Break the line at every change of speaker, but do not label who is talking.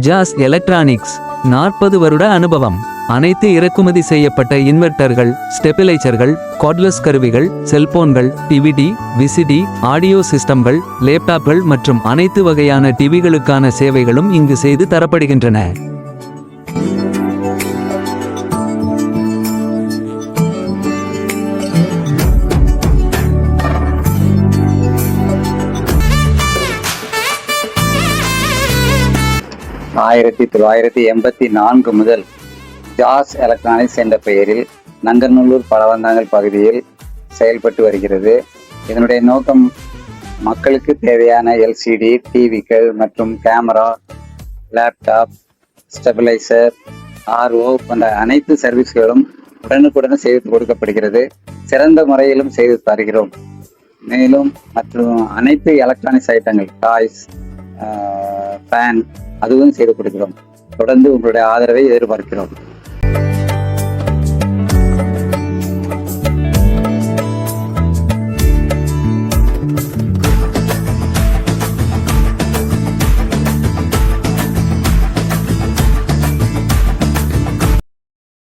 ஜாஸ் electronics 40 வருட அனுபவம். அனைத்து இறக்குமதி செய்யப்பட்ட இன்வெர்ட்டர்கள், ஸ்டெபிலைசர்கள், கார்ட்லெஸ் கருவிகள், செல்போன்கள், டிவிடி, விசிடி, ஆடியோ சிஸ்டம்கள், லேப்டாப்கள் மற்றும் அனைத்து வகையான டிவிகளுக்கான சேவைகளும் இங்கு செய்து தரப்படுகின்றன.
ஆயிரத்தி 1984 முதல் ஜாஸ் எலக்ட்ரானிக்ஸ் என்ற பெயரில் நங்கநல்லூர் பழவந்தாங்கல் பகுதியில் செயல்பட்டு வருகிறது. இதனுடைய நோக்கம் மக்களுக்கு தேவையான எல்சிடி டிவிக்கள் மற்றும் கேமரா, லேப்டாப், ஸ்டெபிலைசர், ஆர்ஓ போன்ற அனைத்து சர்வீஸ்களும் உடனுக்குடன் செய்து கொடுக்கப்படுகிறது. சிறந்த முறையிலும் செய்து தருகிறோம். மேலும் மற்றும் அனைத்து எலக்ட்ரானிக்ஸ் ஐட்டங்கள், டாய்ஸ், ஃபேன் அதுவும் செய்து கொடுக்கிறோம். தொடர்ந்து உங்களுடைய ஆதரவை எதிர்பார்க்கிறோம்.